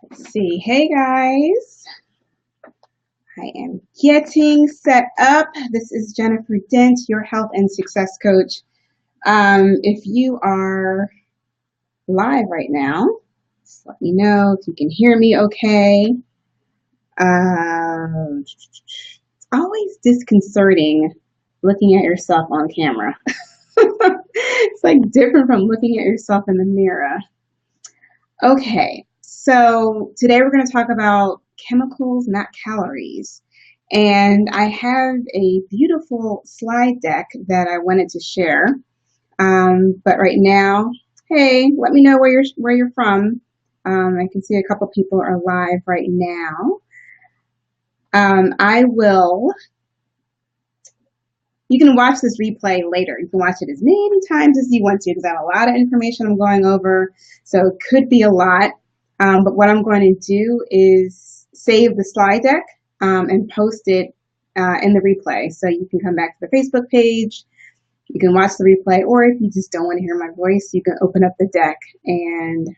Let's see. Hey guys, I am getting set up. This is Jennifer Dent, your health and success coach. If you are live right now, just let me know if you can hear me okay. It's always disconcerting looking at yourself on camera. It's like different from looking at yourself in the mirror. Okay, so today we're going to talk about chemicals, not calories. And I have a beautiful slide deck that I wanted to share. But right now, hey, let me know where you're from. I can see a couple people are live right now. I will. You can watch this replay later. You can watch it as many times as you want to because I have a lot of information I'm going over, so it could be a lot. But what I'm going to do is save the slide deck and post it in the replay. So you can come back to the Facebook page, you can watch the replay, or if you just don't want to hear my voice, you can open up the deck and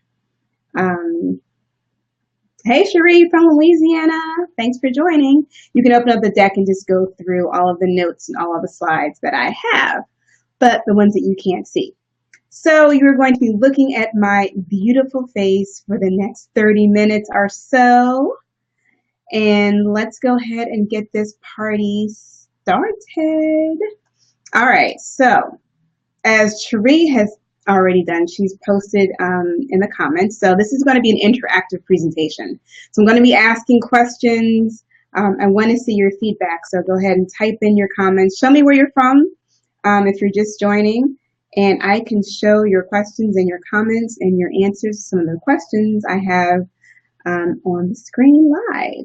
hey, Cherie from Louisiana. Thanks for joining. You can open up the deck and just go through all of the notes and all of the slides that I have, but the ones that you can't see. So you're going to be looking at my beautiful face for the next 30 minutes or so. And let's go ahead and get this party started. All right, so as Cherie has already done, she's posted in the comments. So this is going to be an interactive presentation. So I'm going to be asking questions. I want to see your feedback. So go ahead and type in your comments. Show me where you're from if you're just joining. And I can show your questions and your comments and your answers to some of the questions I have on the screen live.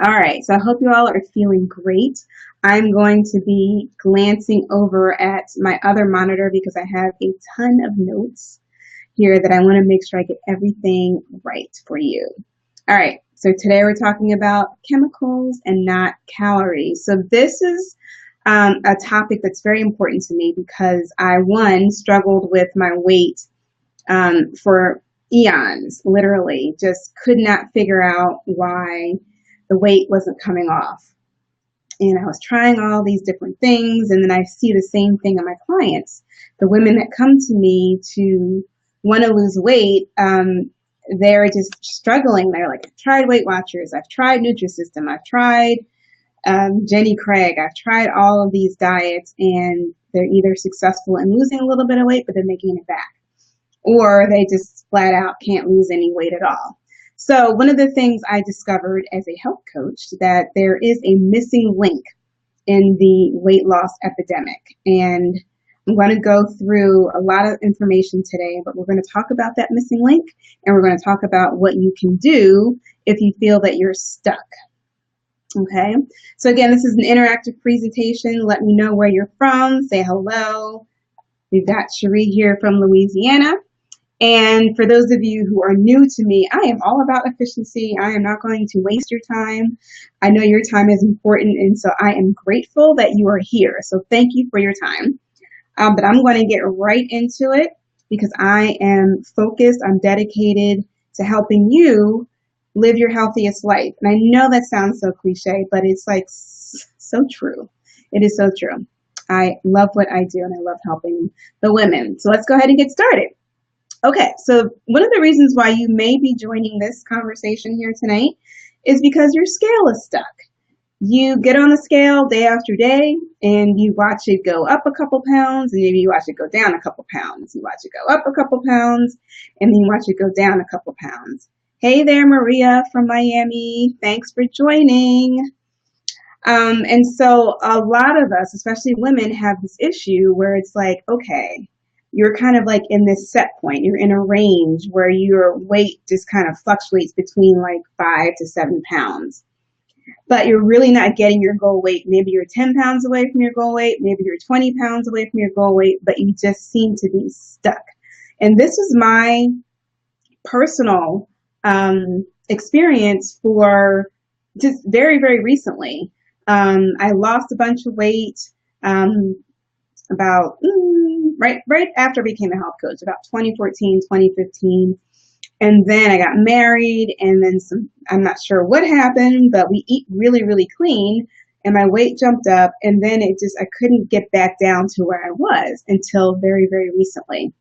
All right, so I hope you all are feeling great. I'm going to be glancing over at my other monitor because I have a ton of notes here that I want to make sure I get everything right for you. All right, so today we're talking about chemicals and not calories. So this is a topic that's very important to me because I, one, struggled with my weight for eons, literally, just could not figure out why the weight wasn't coming off. And I was trying all these different things, and then I see the same thing in my clients. The women that come to me to want to lose weight, they're just struggling. They're like, I've tried Weight Watchers, I've tried Nutrisystem, I've tried Jenny Craig, I've tried all of these diets, and they're either successful in losing a little bit of weight, but then they gain it back, or they just flat out can't lose any weight at all. So one of the things I discovered as a health coach, that there is a missing link in the weight loss epidemic. And I'm going to go through a lot of information today, but we're going to talk about that missing link, and we're going to talk about what you can do if you feel that you're stuck. Okay, so again, this is an interactive presentation. Let me know where you're from. Say hello. We've got Cherie here from Louisiana. And for those of you who are new to me, I am all about efficiency. I am not going to waste your time. I know your time is important, and so I am grateful that you are here. So thank you for your time. But I'm going to get right into it because I am focused, I'm dedicated to helping you live your healthiest life. And I know that sounds so cliche, but it's like so true. It is so true. I love what I do, and I love helping the women. So let's go ahead and get started. Okay, so one of the reasons why you may be joining this conversation here tonight is because your scale is stuck. You get on the scale day after day, and you watch it go up a couple pounds, and maybe you watch it go down a couple pounds. You watch it go up a couple pounds, and then you watch it go down a couple pounds. Hey there, Maria from Miami. Thanks for joining. And so a lot of us, especially women, have this issue where it's like, okay, you're kind of like in this set point. You're in a range where your weight just kind of fluctuates between like 5 to 7 pounds. But you're really not getting your goal weight. Maybe you're 10 pounds away from your goal weight. Maybe you're 20 pounds away from your goal weight, but you just seem to be stuck. And this is my personal experience for just very, very recently. I lost a bunch of weight about right after I became a health coach, about 2014, 2015. And then I got married, and then I'm not sure what happened, but we eat really, really clean, and my weight jumped up, and then I couldn't get back down to where I was until very, very recently.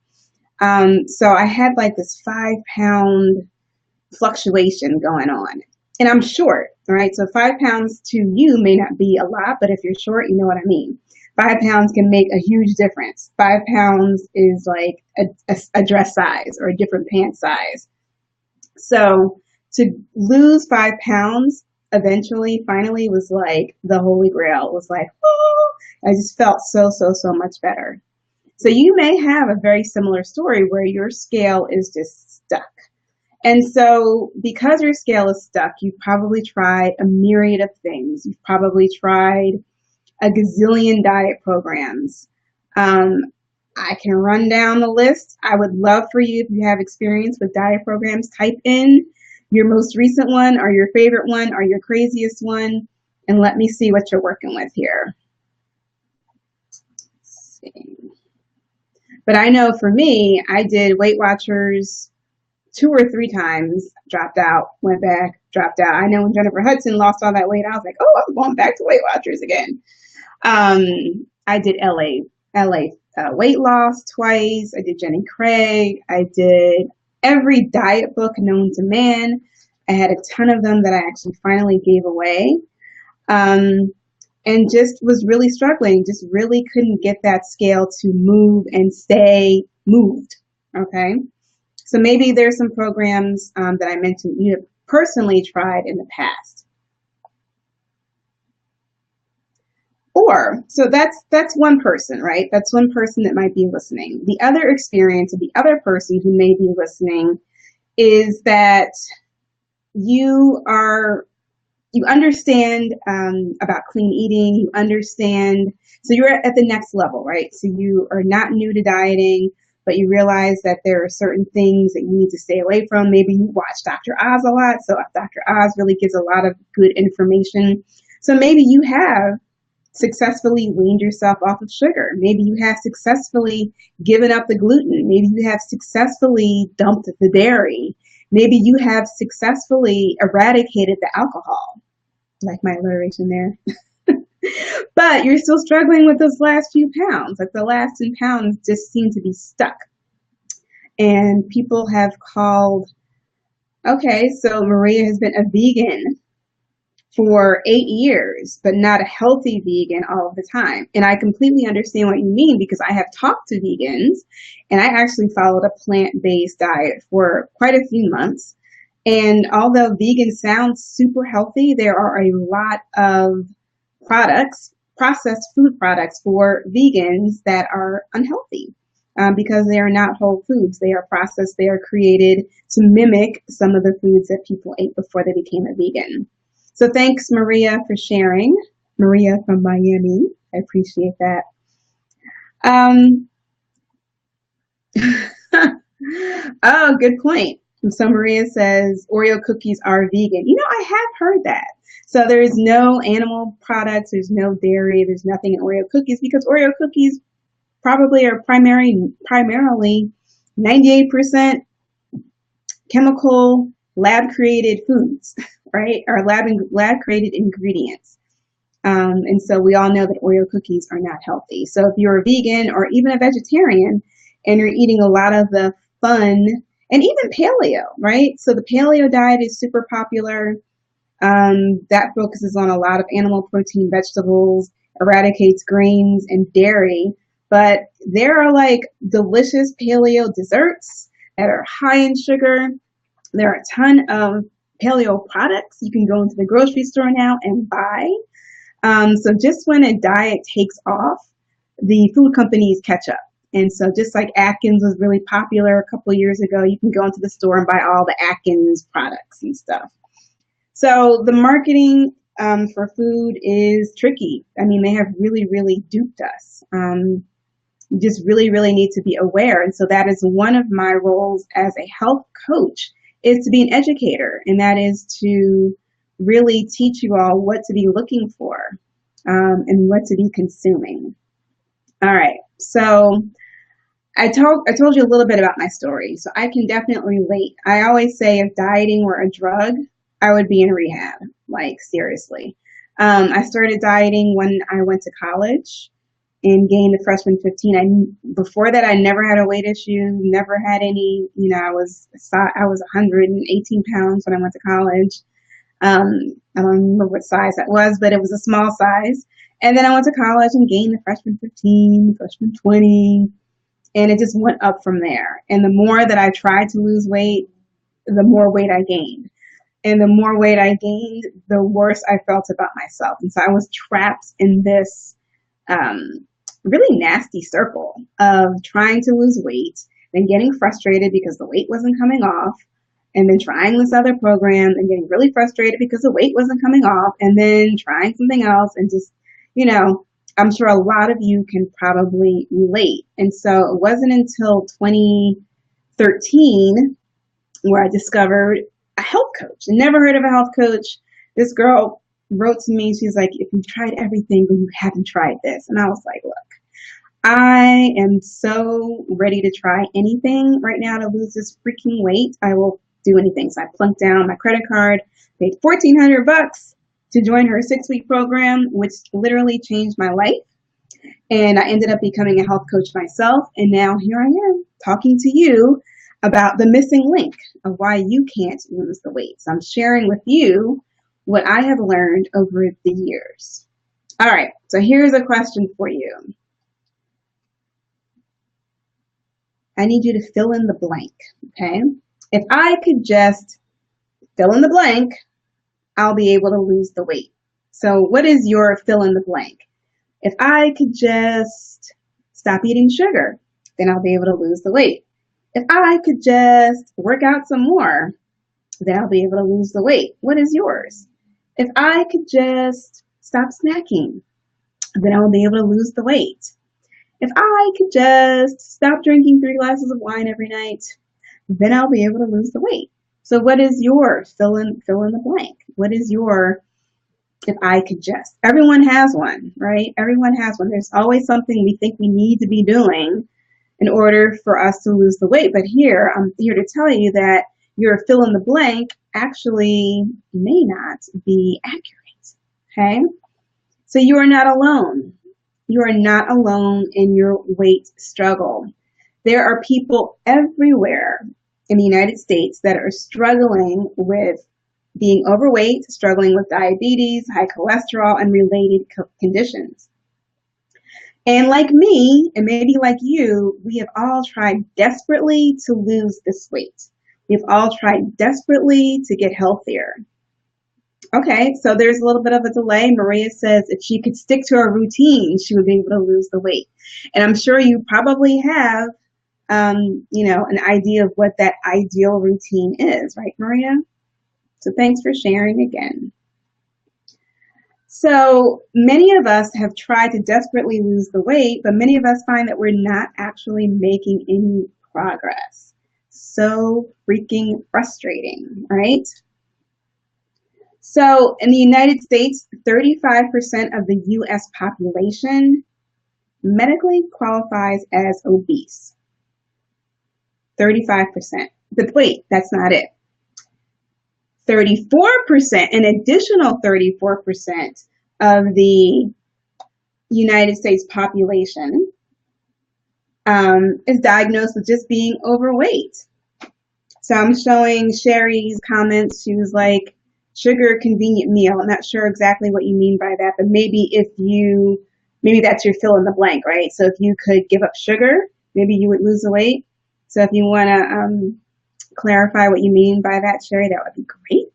So I had like this 5 pound fluctuation going on. And I'm short, right? So 5 pounds to you may not be a lot, but if you're short, you know what I mean. 5 pounds can make a huge difference. 5 pounds is like a dress size or a different pant size. So to lose 5 pounds eventually, finally, was like the holy grail. It was like, oh, I just felt so, so, so much better. So you may have a very similar story where your scale is just stuck. And so because your scale is stuck, you've probably tried a myriad of things. You've probably tried a gazillion diet programs. I can run down the list. I would love for you, if you have experience with diet programs, type in your most recent one or your favorite one or your craziest one, and let me see what you're working with here. Let's see. But I know for me, I did Weight Watchers 2 or 3 times, dropped out, went back, dropped out. I know when Jennifer Hudson lost all that weight, I was like, oh, I'm going back to Weight Watchers again. I did LA weight loss twice. I did Jenny Craig. I did every diet book known to man. I had a ton of them that I actually finally gave away. And just was really struggling, just really couldn't get that scale to move and stay moved. Okay. So maybe there's some programs that I mentioned you have personally tried in the past. Or, so that's one person, right? That's one person that might be listening. The other experience of the other person who may be listening is that you understand about clean eating, you understand, so you're at the next level, right? So you are not new to dieting, but you realize that there are certain things that you need to stay away from. Maybe you watch Dr. Oz a lot, so Dr. Oz really gives a lot of good information. So maybe you have successfully weaned yourself off of sugar. Maybe you have successfully given up the gluten. Maybe you have successfully dumped the dairy. Maybe you have successfully eradicated the alcohol. Like my alliteration there. But you're still struggling with those last few pounds. Like the last 2 pounds just seem to be stuck. And people have called, okay, so Maria has been a vegan for 8 years, but not a healthy vegan all of the time. And I completely understand what you mean, because I have talked to vegans, and I actually followed a plant-based diet for quite a few months. And although vegan sounds super healthy, there are a lot of products, processed food products for vegans that are unhealthy because they are not whole foods. They are processed, they are created to mimic some of the foods that people ate before they became a vegan. So thanks, Maria, for sharing. Maria from Miami. I appreciate that. Oh, good point. So Maria says Oreo cookies are vegan. You know, I have heard that. So there is no animal products, there's no dairy, there's nothing in Oreo cookies, because Oreo cookies probably are primarily 98% chemical lab created foods, right? Or lab created ingredients. And so we all know that Oreo cookies are not healthy. So if you're a vegan or even a vegetarian and you're eating a lot of the fun, and even paleo, right? So the paleo diet is super popular. That focuses on a lot of animal protein, vegetables, eradicates grains and dairy. But there are like delicious paleo desserts that are high in sugar. There are a ton of paleo products you can go into the grocery store now and buy. So just when a diet takes off, the food companies catch up. And so just like Atkins was really popular a couple of years ago, you can go into the store and buy all the Atkins products and stuff. So the marketing for food is tricky. I mean, they have really, really duped us. You just really, really need to be aware. And so that is one of my roles as a health coach, is to be an educator. And that is to really teach you all what to be looking for and what to be consuming. All right. So I told you a little bit about my story, so I can definitely relate. I always say if dieting were a drug, I would be in rehab. Like seriously. I started dieting when I went to college and gained the freshman 15. Before that, I never had a weight issue, never had any. I was 118 pounds when I went to college. I don't remember what size that was, but it was a small size. And then I went to college and gained the freshman 15, freshman 20, and it just went up from there. And the more that I tried to lose weight, the more weight I gained. And the more weight I gained, the worse I felt about myself. And so I was trapped in this really nasty circle of trying to lose weight, then getting frustrated because the weight wasn't coming off, and then trying this other program and getting really frustrated because the weight wasn't coming off, and then trying something else, and just, I'm sure a lot of you can probably relate. And so it wasn't until 2013 where I discovered a health coach. I never heard of a health coach. This girl wrote to me. She's like, if you've tried everything, but you haven't tried this. And I was like, look, I am so ready to try anything right now to lose this freaking weight. I will do anything. So I plunked down my credit card, paid $1,400 to join her 6-week program, which literally changed my life. And I ended up becoming a health coach myself. And now here I am talking to you about the missing link of why you can't lose the weight. So I'm sharing with you what I have learned over the years. All right, so here's a question for you. I need you to fill in the blank, okay? If I could just fill in the blank, I'll be able to lose the weight. So what is your fill in the blank? If I could just stop eating sugar, then I'll be able to lose the weight. If I could just work out some more, then I'll be able to lose the weight. What is yours? If I could just stop snacking, then I'll be able to lose the weight. If I could just stop drinking 3 glasses of wine every night, then I'll be able to lose the weight. So what is your fill in the blank? What is your if I could just? Everyone has one, right? Everyone has one. There's always something we think we need to be doing in order for us to lose the weight. But here, I'm here to tell you that your fill in the blank actually may not be accurate, okay? So you are not alone. You are not alone in your weight struggle. There are people everywhere in the United States that are struggling with being overweight, struggling with diabetes, high cholesterol, and related conditions. And like me, and maybe like you, we have all tried desperately to lose this weight. We've all tried desperately to get healthier. Okay, so there's a little bit of a delay. Maria says if she could stick to a routine, she would be able to lose the weight. And I'm sure you probably have, an idea of what that ideal routine is, right, Maria? So thanks for sharing again. So many of us have tried to desperately lose the weight, but many of us find that we're not actually making any progress. So freaking frustrating, right? So in the United States, 35% of the U.S. population medically qualifies as obese. 35%. But wait, that's not it. 34%, an additional 34% of the United States population is diagnosed with just being overweight. So I'm showing Sherry's comments. She was like, sugar convenient meal. I'm not sure exactly what you mean by that, but maybe that's your fill in the blank, right? So if you could give up sugar, maybe you would lose the weight. So if you want to clarify what you mean by that, Sherry, that would be great.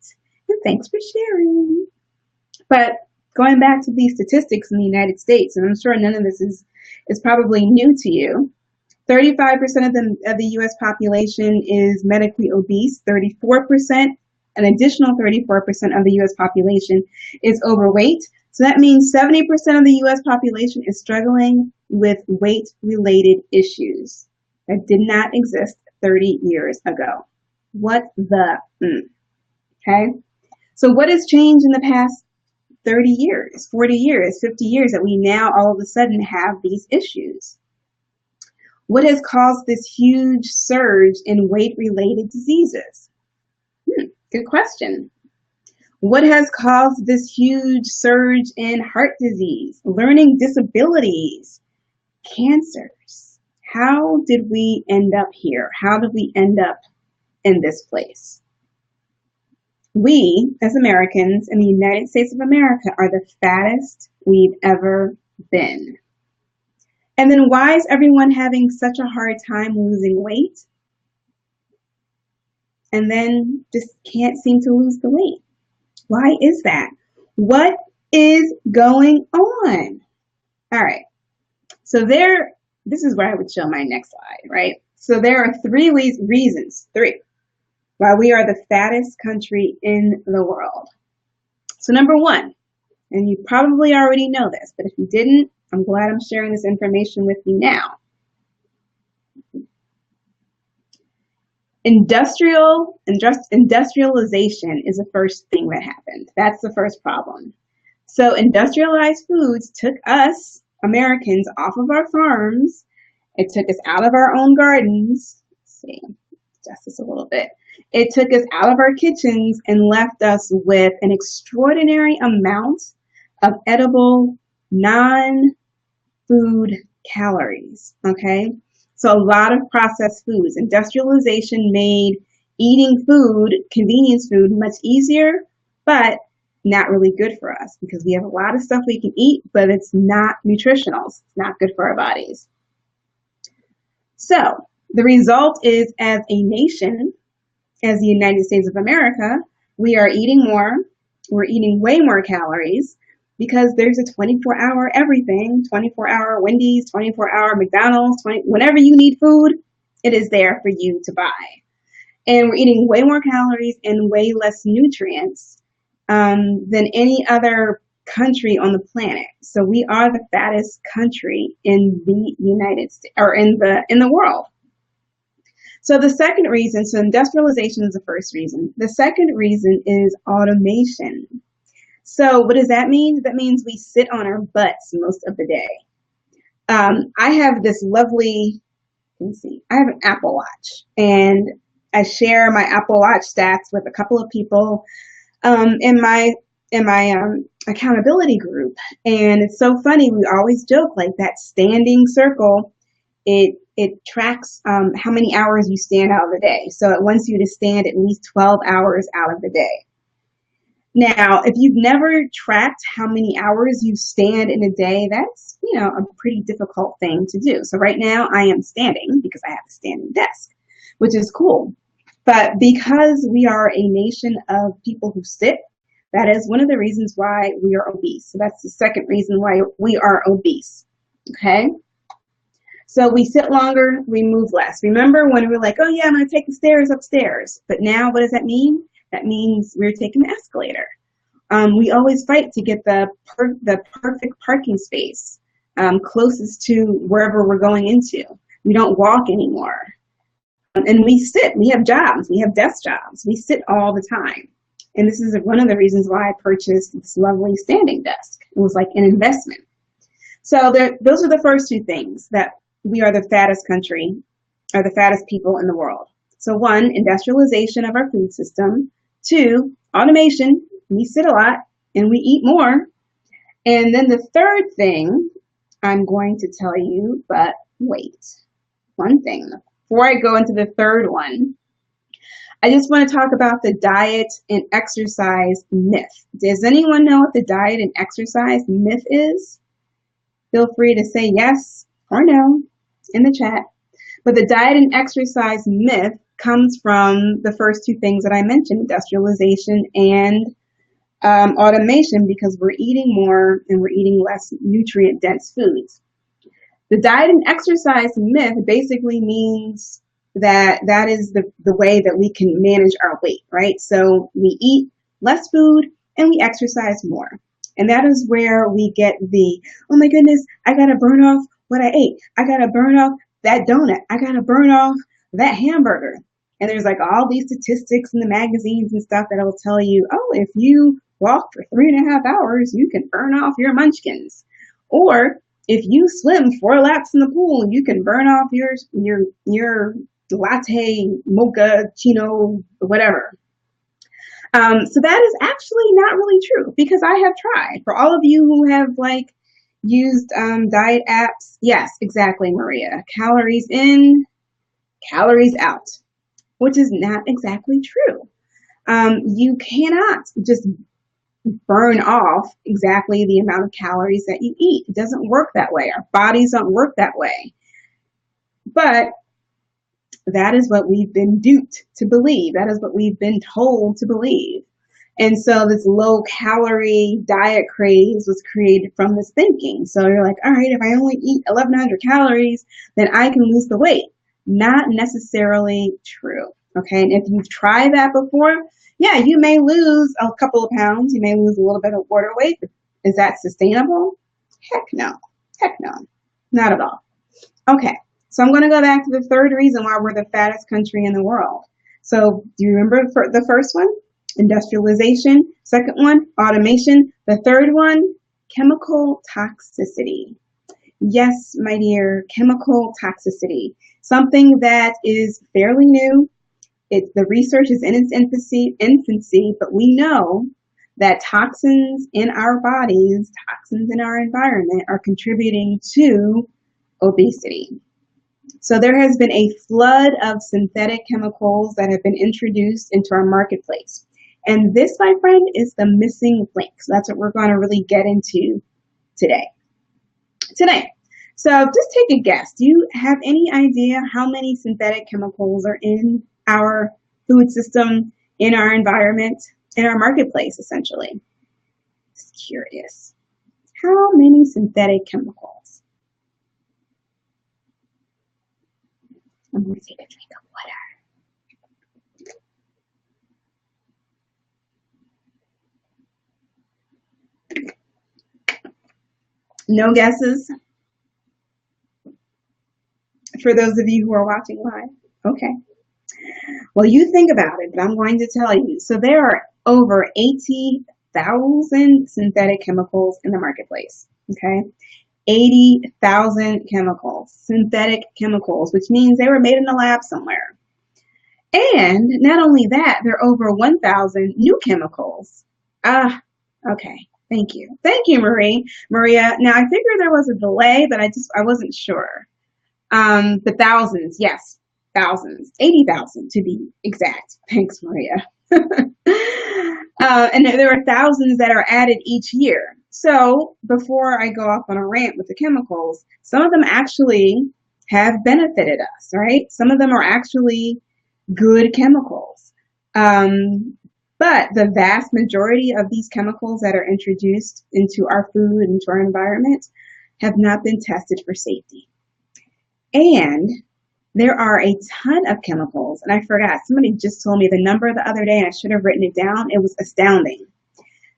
And thanks for sharing. But going back to these statistics in the United States, and I'm sure none of this is probably new to you, 35% of the U.S. population is medically obese. 34%, an additional 34% of the U.S. population is overweight. So that means 70% of the U.S. population is struggling with weight-related issues that did not exist 30 years ago. What the? Okay? So what has changed in the past 30 years, 40 years, 50 years that we now all of a sudden have these issues? What has caused this huge surge in weight-related diseases? Good question. What has caused this huge surge in heart disease, learning disabilities, cancers? How did we end up here? How did we end up in this place? We, as Americans in the United States of America, are the fattest we've ever been. And then why is everyone having such a hard time losing weight? And then just can't seem to lose the weight. Why is that? What is going on? All right. So this is where I would show my next slide, right? So there are three reasons, why we are the fattest country in the world. So number one, and you probably already know this, but if you didn't, I'm glad I'm sharing this information with you now. Industrialization is the first thing that happened. That's the first problem. So industrialized foods took us, Americans, off of our farms. It took us out of our own gardens. Let's see, adjust this a little bit. It took us out of our kitchens and left us with an extraordinary amount of edible, non-food calories, okay? So a lot of processed foods. Industrialization made eating food, convenience food, much easier, but not really good for us because we have a lot of stuff we can eat, but it's not nutritional. It's not good for our bodies. So the result is, as a nation, as the United States of America, we are eating more. We're eating way more calories because there's a 24-hour everything, 24-hour Wendy's, 24-hour McDonald's, whenever you need food, it is there for you to buy. And we're eating way more calories and way less nutrients than any other country on the planet. So we are the fattest country in the United States, or in the world. So the second reason, so industrialization is the first reason. The second reason is automation. So what does that mean? That means we sit on our butts most of the day. I have this lovely, I have an Apple Watch, and I share my Apple Watch stats with a couple of people in my accountability group. And it's so funny, we always joke like that standing circle, it tracks how many hours you stand out of the day. So it wants you to stand at least 12 hours out of the day. Now, if you've never tracked how many hours you stand in a day, that's, a pretty difficult thing to do. So right now I am standing because I have a standing desk, which is cool. But because we are a nation of people who sit, that is one of the reasons why we are obese. So that's the second reason why we are obese, okay? So we sit longer, we move less. Remember when we were like, oh yeah, I'm gonna take the stairs upstairs. But now what does that mean? That means we're taking the escalator. We always fight to get the perfect parking space closest to wherever we're going into. We don't walk anymore. And we sit, we have jobs, we have desk jobs. We sit all the time. And this is one of the reasons why I purchased this lovely standing desk. It was like an investment. So those are the first two things, that we are the fattest country, or the fattest people in the world. So one, industrialization of our food system. Two, automation. We sit a lot and we eat more. And then the third thing I'm going to tell you, but wait, one thing. Before I go into the third one, I just want to talk about the diet and exercise myth. Does anyone know what the diet and exercise myth is? Feel free to say yes or no in the chat. But the diet and exercise myth comes from the first two things that I mentioned, industrialization and automation, because we're eating more and we're eating less nutrient-dense foods. The diet and exercise myth basically means that is the way that we can manage our weight, right? So we eat less food and we exercise more. And that is where we get the, oh my goodness, I gotta burn off what I ate. I gotta burn off that donut. I gotta burn off that hamburger. And there's like all these statistics in the magazines and stuff that will tell you, oh, if you walk for 3.5 hours, you can burn off your munchkins. Or if you swim 4 laps in the pool, you can burn off your latte, mocha, chino, whatever. So that is actually not really true because I have tried. For all of you who have like used diet apps, yes, exactly, Maria. Calories in, calories out, which is not exactly true. You cannot just burn off exactly the amount of calories that you eat. It doesn't work that way. Our bodies don't work that way. But that is what we've been duped to believe. That is what we've been told to believe. And so this low calorie diet craze was created from this thinking. So you're like, all right, if I only eat 1,100 calories, then I can lose the weight. Not necessarily true. Okay. And if you've tried that before, yeah, you may lose a couple of pounds. You may lose a little bit of water weight. But is that sustainable? Heck no. Heck no. Not at all. Okay. So I'm going to go back to the third reason why we're the fattest country in the world. So do you remember the first one? Industrialization. Second one, automation. The third one, chemical toxicity. Yes, my dear, chemical toxicity. Something that is fairly new. The research is in its infancy, but we know that toxins in our bodies, toxins in our environment are contributing to obesity. So there has been a flood of synthetic chemicals that have been introduced into our marketplace. And this, my friend, is the missing link. So that's what we're going to really get into today. So just take a guess. Do you have any idea how many synthetic chemicals are in our food system, in our environment, in our marketplace, essentially? Just curious. How many synthetic chemicals? I'm going to take a drink of water. No guesses? For those of you who are watching live? Okay. Well, you think about it, but I'm going to tell you. So there are over 80,000 synthetic chemicals in the marketplace. Okay. 80,000 chemicals, synthetic chemicals, which means they were made in a lab somewhere. And not only that, there are over 1,000 new chemicals. Okay. Thank you. Thank you, Maria. Now, I figured there was a delay, but I wasn't sure. But thousands, yes, thousands, 80,000 to be exact. Thanks, Maria. And there are thousands that are added each year. So before I go off on a rant with the chemicals, some of them actually have benefited us, right? Some of them are actually good chemicals. But the vast majority of these chemicals that are introduced into our food, into our environment, have not been tested for safety. And there are a ton of chemicals, and I forgot, somebody just told me the number the other day, and I should have written it down. It was astounding.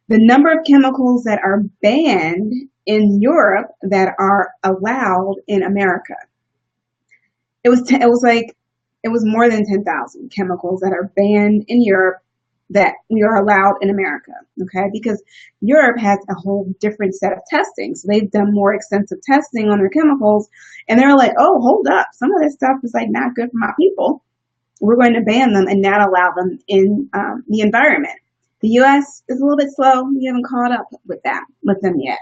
The number of chemicals that are banned in Europe that are allowed in America. It was more than 10,000 chemicals that are banned in Europe that we are allowed in America, okay? Because Europe has a whole different set of testing. So they've done more extensive testing on their chemicals, and they're like, oh, hold up. Some of this stuff is like not good for my people. We're going to ban them and not allow them in the environment. The U.S. is a little bit slow. We haven't caught up with them yet.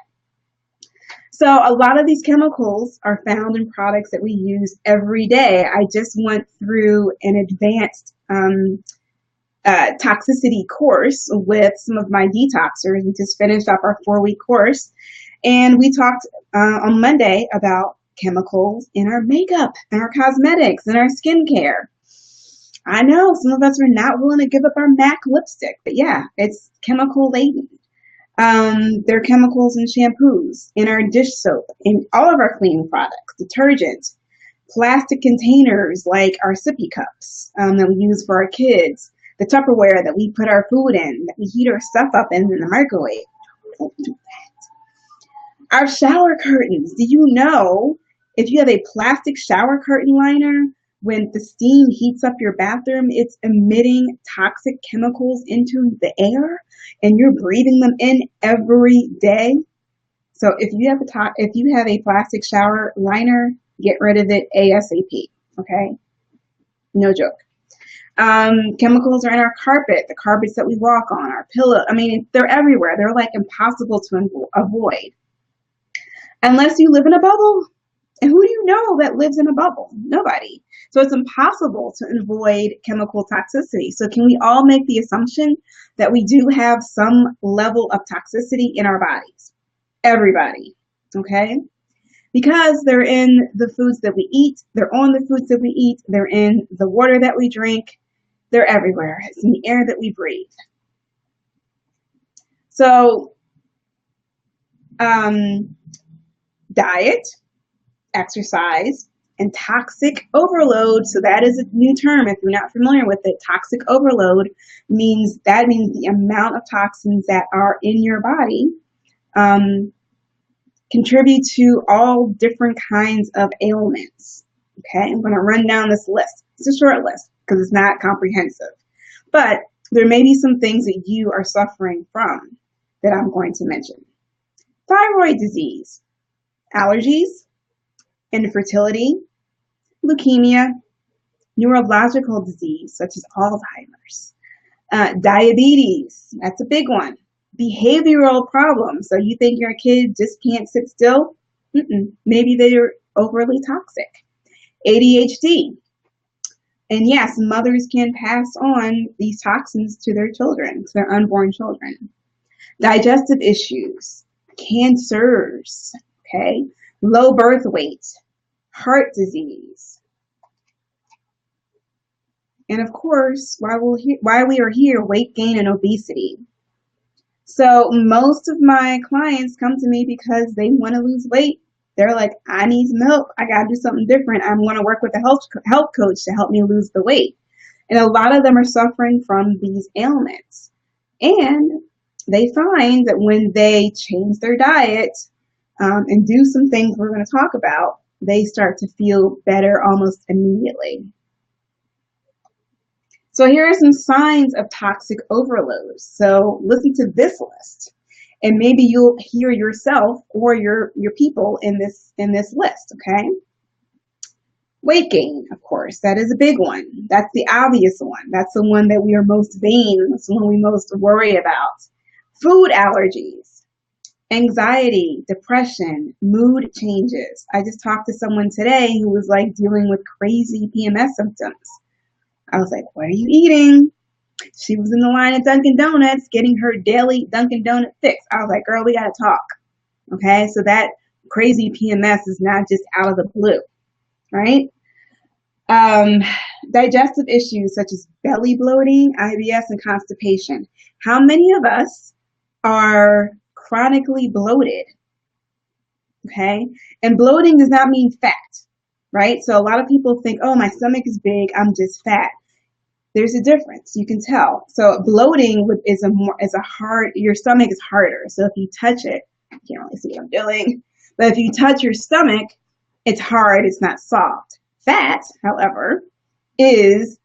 So a lot of these chemicals are found in products that we use every day. I just went through an advanced toxicity course with some of my detoxers. We just finished up our 4-week course, and we talked on Monday about chemicals in our makeup and our cosmetics and our skincare. I know some of us are not willing to give up our MAC lipstick, but yeah, it's chemical laden. There are chemicals in shampoos, in our dish soap, in all of our cleaning products, detergent, plastic containers like our sippy cups that we use for our kids, the Tupperware that we put our food in, that we heat our stuff up in the microwave. Don't do that. Our shower curtains. Do you know if you have a plastic shower curtain liner, when the steam heats up your bathroom, it's emitting toxic chemicals into the air and you're breathing them in every day? So if you have a plastic shower liner, get rid of it ASAP. Okay, no joke. Chemicals are in our carpet, the carpets that we walk on, our pillow. I mean, they're everywhere. They're like impossible to avoid unless you live in a bubble. And who do you know that lives in a bubble? Nobody. So it's impossible to avoid chemical toxicity. So can we all make the assumption that we do have some level of toxicity in our bodies? Everybody. Okay? Because they're in the foods that we eat, they're on the foods that we eat, they're in the water that we drink, they're everywhere. It's in the air that we breathe. So, diet, exercise, and toxic overload. So that is a new term if you're not familiar with it. Toxic overload means the amount of toxins that are in your body contribute to all different kinds of ailments. Okay, I'm going to run down this list. It's a short list because it's not comprehensive. But there may be some things that you are suffering from that I'm going to mention. Thyroid disease, allergies, infertility, leukemia, neurological disease such as Alzheimer's, diabetes, that's a big one, behavioral problems. So you think your kid just can't sit still? Maybe they're overly toxic. ADHD. And yes, mothers can pass on these toxins to their children, to their unborn children. Digestive issues, cancers, okay, low birth weight, heart disease. And of course, why we are here, weight gain and obesity. So most of my clients come to me because they want to lose weight. They're like, I need some help. I got to do something different. I'm going to work with a health coach to help me lose the weight. And a lot of them are suffering from these ailments. And they find that when they change their diet and do some things we're going to talk about, they start to feel better almost immediately. So here are some signs of toxic overload. So listen to this list, and maybe you'll hear yourself or your people in this list, okay? Weight gain, of course, that is a big one. That's the obvious one. That's the one that we are most vain. That's the one we most worry about. Food allergies, anxiety, depression, mood changes. I just talked to someone today who was like dealing with crazy PMS symptoms. I was like, what are you eating? She was in the line at Dunkin' Donuts getting her daily Dunkin' Donut fix. I was like, girl, we got to talk. Okay, so that crazy PMS is not just out of the blue, right? Digestive issues such as belly bloating, IBS, and constipation. How many of us are chronically bloated? Okay, and bloating does not mean fat, right? So a lot of people think, oh, my stomach is big, I'm just fat. There's a difference. You can tell. So bloating is your stomach is harder. So if you touch it, you can't really see what I'm doing, but if you touch your stomach, it's hard, it's not soft. Fat, however, is,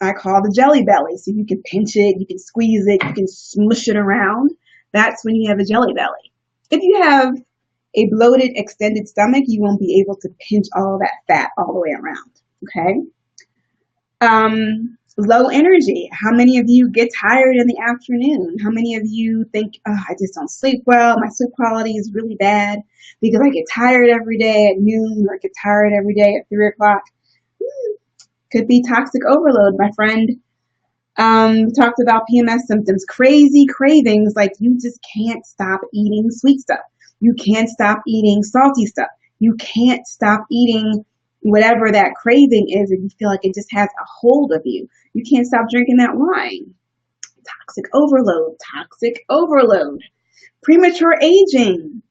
I call the jelly belly. So you can pinch it, you can squeeze it, you can smush it around. That's when you have a jelly belly. If you have a bloated, extended stomach, you won't be able to pinch all that fat all the way around, okay? Low energy. How many of you get tired in the afternoon? How many of you think, oh, I just don't sleep well, my sleep quality is really bad because I get tired every day at noon, or I get tired every day at 3 o'clock? Could be toxic overload. My friend talked about PMS symptoms, crazy cravings, like you just can't stop eating sweet stuff. You can't stop eating salty stuff. You can't stop eating whatever that craving is, and you feel like it just has a hold of you. You can't stop drinking that wine. Toxic overload, toxic overload. Premature aging.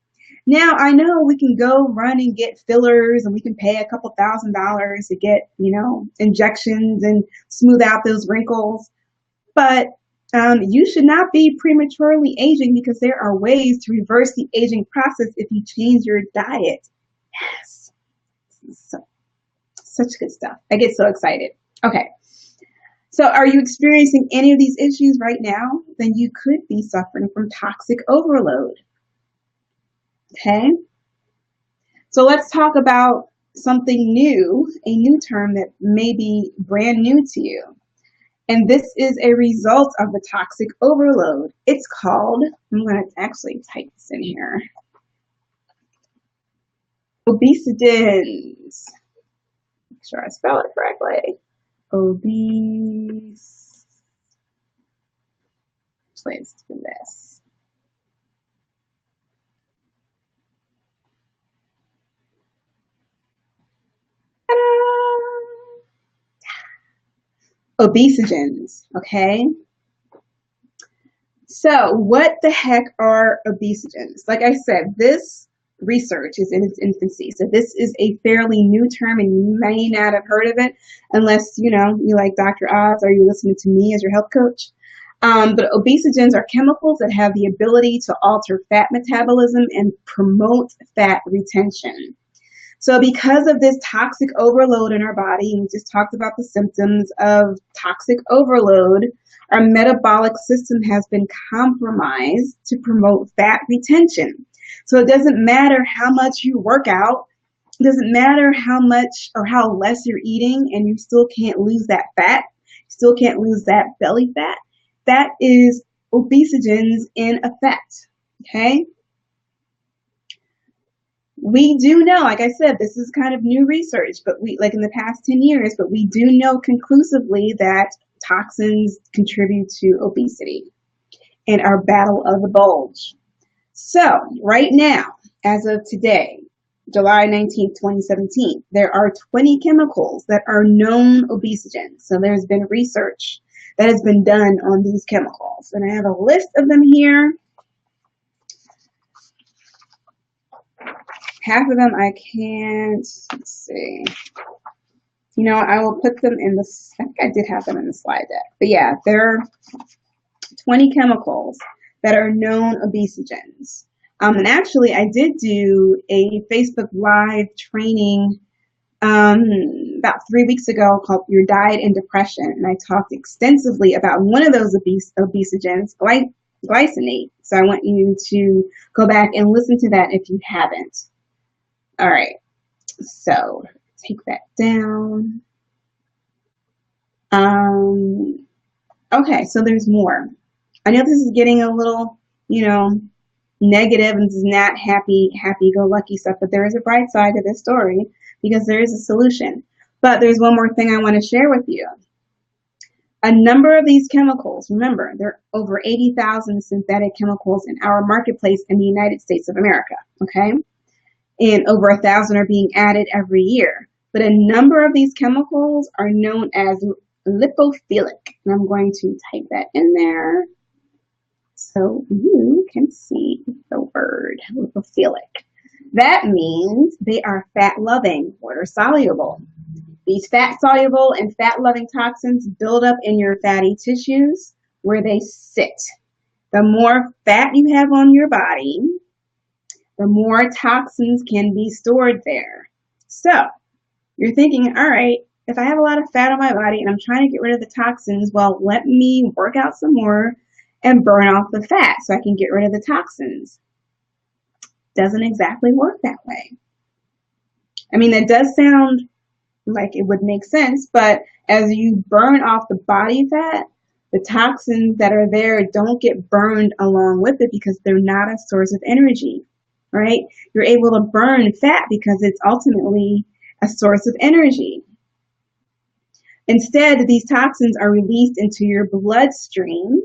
Now, I know we can go run and get fillers, and we can pay a couple $1,000s to get, injections and smooth out those wrinkles. But you should not be prematurely aging, because there are ways to reverse the aging process if you change your diet. Yes. Such good stuff. I get so excited. Okay. So are you experiencing any of these issues right now? Then you could be suffering from toxic overload. Okay, so let's talk about something new, a new term that may be brand new to you. And this is a result of the toxic overload. It's called, I'm going to actually type this in here, obesogens. Make sure I spell it correctly. Obese. Let's do this. Obesogens, okay? So, what the heck are obesogens? Like I said, this research is in its infancy. So, this is a fairly new term, and you may not have heard of it unless you like Dr. Oz or you listening to me as your health coach. But obesogens are chemicals that have the ability to alter fat metabolism and promote fat retention. So because of this toxic overload in our body, and we just talked about the symptoms of toxic overload, our metabolic system has been compromised to promote fat retention. So it doesn't matter how much you work out, it doesn't matter how much or how less you're eating, and you still can't lose that fat, still can't lose that belly fat. That is obesogens in effect, okay? We do know, like I said, this is kind of new research, but like in the past 10 years, but we do know conclusively that toxins contribute to obesity and our battle of the bulge. So right now, as of today, July 19th, 2017, there are 20 chemicals that are known obesogens. So there's been research that has been done on these chemicals. And I have a list of them here. Half of them I can't, let's see. I will put them in the, I think I did have them in the slide deck. But yeah, there are 20 chemicals that are known obesogens. And actually, I did do a Facebook Live training about 3 weeks ago called Your Diet and Depression. And I talked extensively about one of those obesogens, glycinate. So I want you to go back and listen to that if you haven't. All right, so take that down. Okay, so there's more. I know this is getting a little, negative, and this is not happy-go-lucky stuff, but there is a bright side to this story because there is a solution. But there's one more thing I want to share with you. A number of these chemicals, remember, there are over 80,000 synthetic chemicals in our marketplace in the United States of America, okay? And over 1,000 are being added every year. But a number of these chemicals are known as lipophilic. And I'm going to type that in there so you can see the word lipophilic. That means they are fat-loving, water-soluble. These fat-soluble and fat-loving toxins build up in your fatty tissues where they sit. The more fat you have on your body, the more toxins can be stored there. So you're thinking, all right, if I have a lot of fat on my body and I'm trying to get rid of the toxins, well, let me work out some more and burn off the fat so I can get rid of the toxins. Doesn't exactly work that way. I mean, that does sound like it would make sense, but as you burn off the body fat, the toxins that are there don't get burned along with it because they're not a source of energy. Right? You're able to burn fat because it's ultimately a source of energy. Instead, these toxins are released into your bloodstream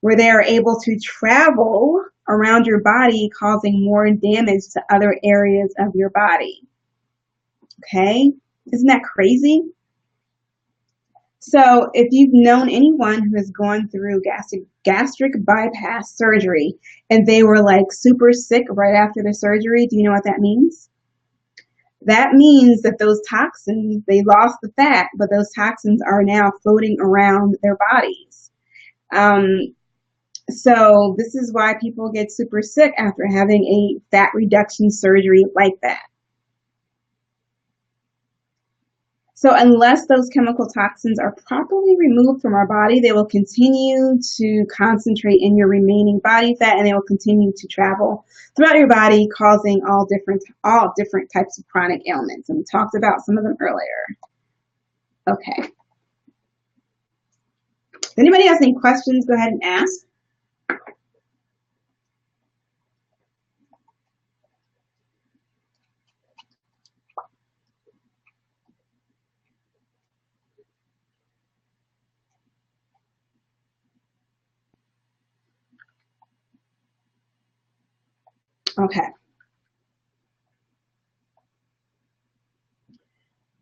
where they are able to travel around your body, causing more damage to other areas of your body. Okay? Isn't that crazy? So if you've known anyone who has gone through gastric bypass surgery and they were like super sick right after the surgery, do you know what that means? That means that those toxins, they lost the fat, but those toxins are now floating around their bodies. So this is why people get super sick after having a fat reduction surgery like that. So unless those chemical toxins are properly removed from our body, they will continue to concentrate in your remaining body fat, and they will continue to travel throughout your body, causing all different types of chronic ailments. And we talked about some of them earlier. Okay. If anybody has any questions, go ahead and ask. Okay.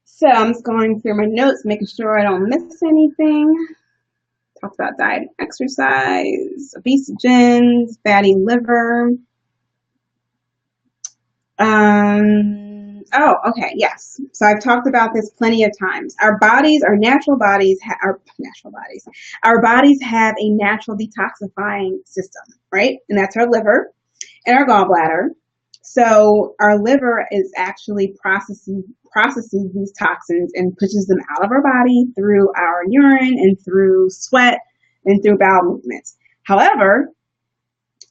So I'm just going through my notes, making sure I don't miss anything. Talked about diet and exercise, obesogens, fatty liver. Oh, okay, yes. So I've talked about this plenty of times. Our bodies, our natural bodies, our bodies have a natural detoxifying system, right? And that's our liver and our gallbladder. So our liver is actually processes these toxins and pushes them out of our body through our urine and through sweat and through bowel movements. However,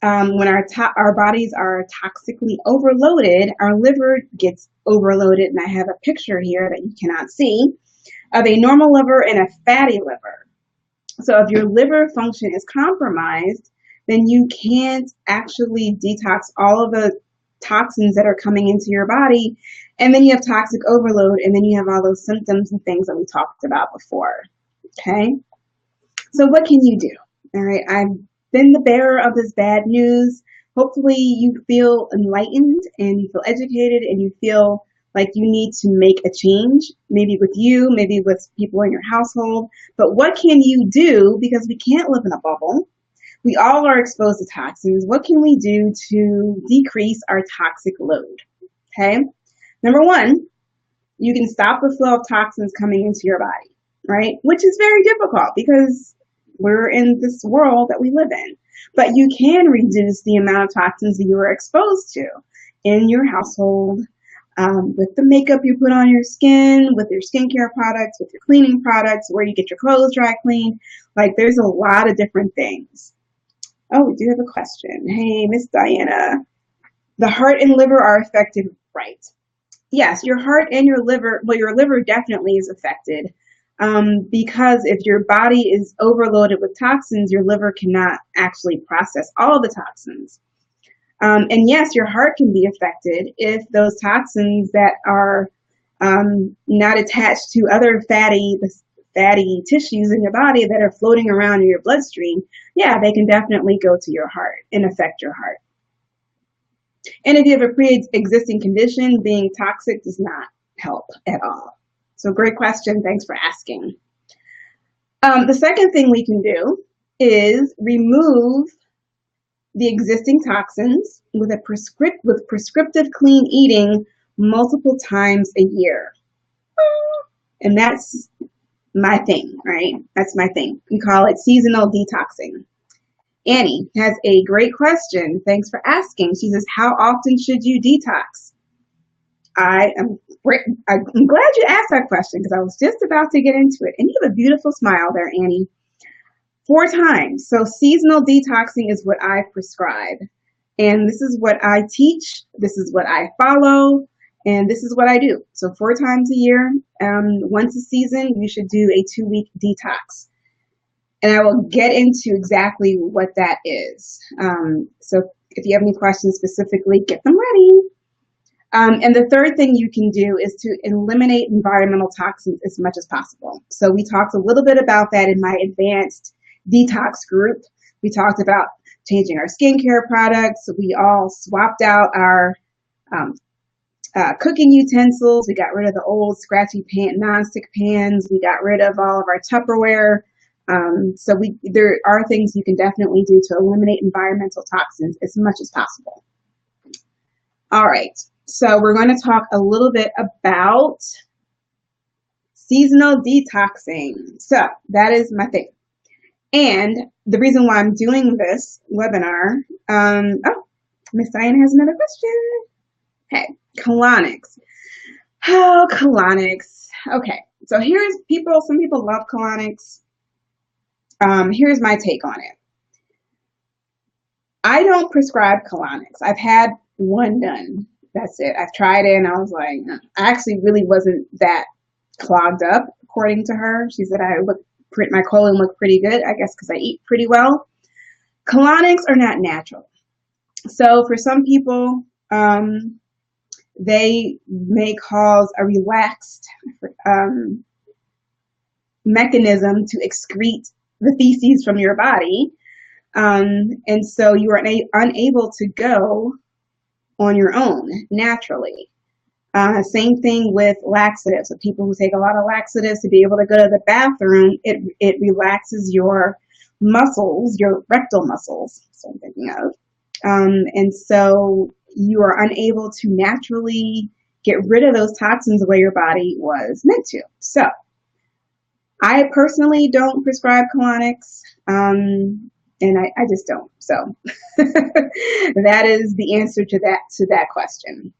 when our bodies are toxically overloaded, our liver gets overloaded, and I have a picture here that you cannot see of a normal liver and a fatty liver. So if your liver function is compromised, then you can't actually detox all of the toxins that are coming into your body, and then you have toxic overload, and then you have all those symptoms and things that we talked about before. Okay, so what can you do? All right, I've been the bearer of this bad news. Hopefully you feel enlightened and you feel educated and you feel like you need to make a change, maybe with you, maybe with people in your household. But what can you do? Because we can't live in a bubble. We all are exposed to toxins. What can we do to decrease our toxic load? Okay. Number one, you can stop the flow of toxins coming into your body, right? Which is very difficult because we're in this world that we live in. But you can reduce the amount of toxins that you are exposed to in your household, with the makeup you put on your skin, with your skincare products, with your cleaning products, where you get your clothes dry cleaned. Like, there's a lot of different things. Oh, we do have a question. Hey, Miss Diana. The heart and liver are affected, right? Yes, your heart and your liver, well, your liver definitely is affected, because if your body is overloaded with toxins, your liver cannot actually process all the toxins. And yes, your heart can be affected if those toxins that are not attached to other fatty tissues in your body that are floating around in your bloodstream, yeah, they can definitely go to your heart and affect your heart. And if you have a pre-existing condition, being toxic does not help at all. So great question. Thanks for asking. The second thing we can do is remove the existing toxins with prescriptive clean eating multiple times a year. And that's my thing, right? That's my thing. We call it seasonal detoxing. Annie has a great question. Thanks for asking. She says, how often should you detox? I'm glad you asked that question because I was just about to get into it. And you have a beautiful smile there, Annie. 4 times. So seasonal detoxing is what I prescribe. And this is what I teach. This is what I follow. And this is what I do. So 4 times a year, once a season, you should do a 2-week detox. And I will get into exactly what that is. So if you have any questions specifically, get them ready. And the third thing you can do is to eliminate environmental toxins as much as possible. So we talked a little bit about that in my advanced detox group. We talked about changing our skincare products. We all swapped out our cooking utensils. We got rid of the old scratchy nonstick pans. We got rid of all of our Tupperware. So there are things you can definitely do to eliminate environmental toxins as much as possible. All right. So we're going to talk a little bit about seasonal detoxing. So that is my thing. And the reason why I'm doing this webinar, Miss Diana has another question. Okay, colonics. Oh, colonics. Okay, so some people love colonics. Here's my take on it. I don't prescribe colonics. I've had one done. That's it. I've tried it and I was like, I actually really wasn't that clogged up, according to her. She said my colon looked pretty good, I guess because I eat pretty well. Colonics are not natural. So for some people, they may cause a relaxed mechanism to excrete the feces from your body. And so you are unable to go on your own naturally. Same thing with laxatives. So people who take a lot of laxatives to be able to go to the bathroom, it relaxes your muscles, your rectal muscles, so I'm thinking of. And so you are unable to naturally get rid of those toxins the way your body was meant to. So I personally don't prescribe colonics, and I just don't. So that is the answer to that question.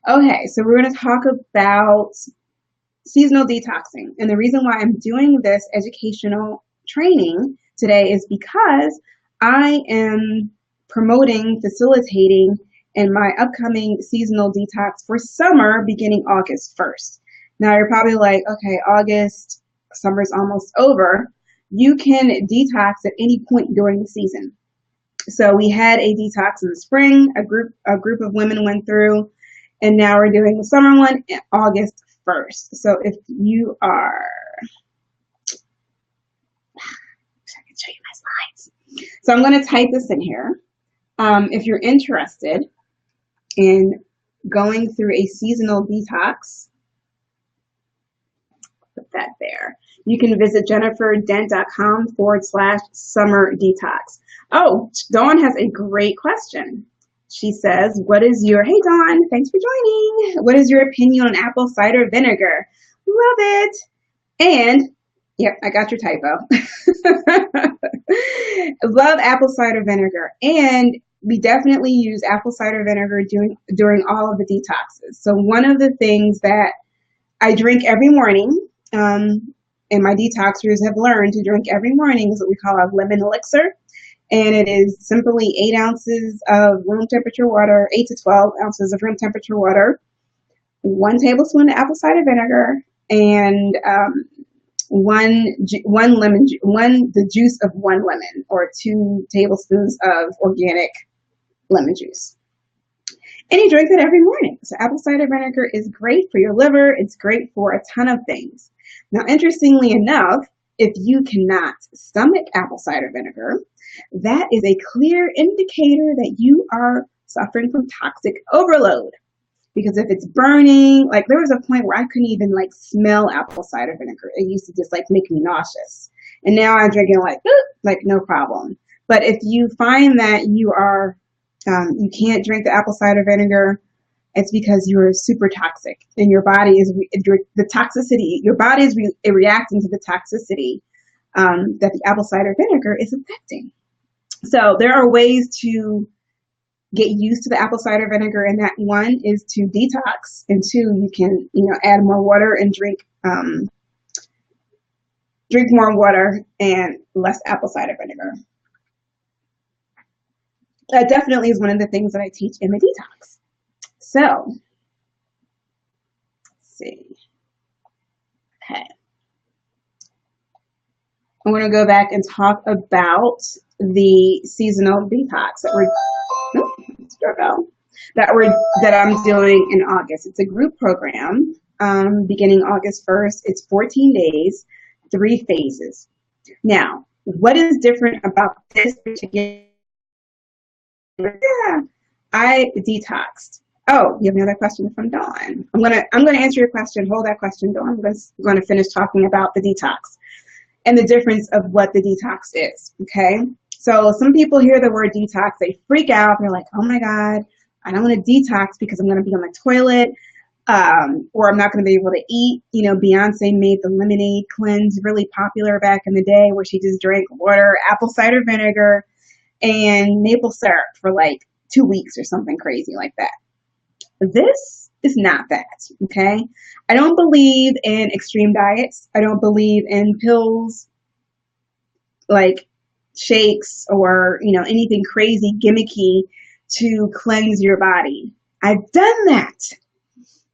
Okay, so we're going to talk about seasonal detoxing. And the reason why I'm doing this educational training today is because I am promoting, facilitating in my upcoming seasonal detox for summer beginning August 1st. Now you're probably like, okay, August, summer's almost over. You can detox at any point during the season. So we had a detox in the spring, a group of women went through, and now we're doing the summer one August 1st. So if you are, I can show you my slides. So I'm going to type this in here. If you're interested in going through a seasonal detox, put that there. You can visit jenniferdent.com/summer detox. Oh, Dawn has a great question. She says, hey Dawn, thanks for joining. What is your opinion on apple cider vinegar? Love it. And, yep, I got your typo. Love apple cider vinegar. And we definitely use apple cider vinegar during all of the detoxes. So one of the things that I drink every morning, and my detoxers have learned to drink every morning is what we call a lemon elixir. And it is simply 8 ounces of room temperature water, 8 to 12 ounces of room temperature water, 1 tablespoon of apple cider vinegar, and the juice of 1 lemon, or 2 tablespoons of organic lemon juice. And you drink that every morning. So apple cider vinegar is great for your liver. It's great for a ton of things. Now, interestingly enough, if you cannot stomach apple cider vinegar, that is a clear indicator that you are suffering from toxic overload. Because if it's burning, like there was a point where I couldn't even like smell apple cider vinegar. It used to just like make me nauseous. And now I'm drinking like no problem. But if you find that you can't drink the apple cider vinegar, it's because you're super toxic and your body is reacting to the toxicity that the apple cider vinegar is affecting. So there are ways to get used to the apple cider vinegar, and that one is to detox, and 2, you can add more water and drink more water and less apple cider vinegar. That definitely is one of the things that I teach in the detox. So, let's see. Okay. I'm going to go back and talk about the seasonal detox that I'm doing in August. It's a group program beginning August 1st. It's 14 days, 3 phases. Now, what is different about this particular? Yeah, I detoxed. Oh, you have another question from Dawn. I'm gonna answer your question. Hold that question, Dawn. I'm going to finish talking about the detox and the difference of what the detox is. Okay. So some people hear the word detox, they freak out. They're like, oh my God, I don't want to detox because I'm going to be on the toilet, or I'm not going to be able to eat. Beyonce made the lemonade cleanse really popular back in the day, where she just drank water, apple cider vinegar, and maple syrup for like 2 weeks or something crazy like that. This It's not that, okay? I don't believe in extreme diets. I don't believe in pills, like shakes or, anything crazy, gimmicky to cleanse your body. I've done that.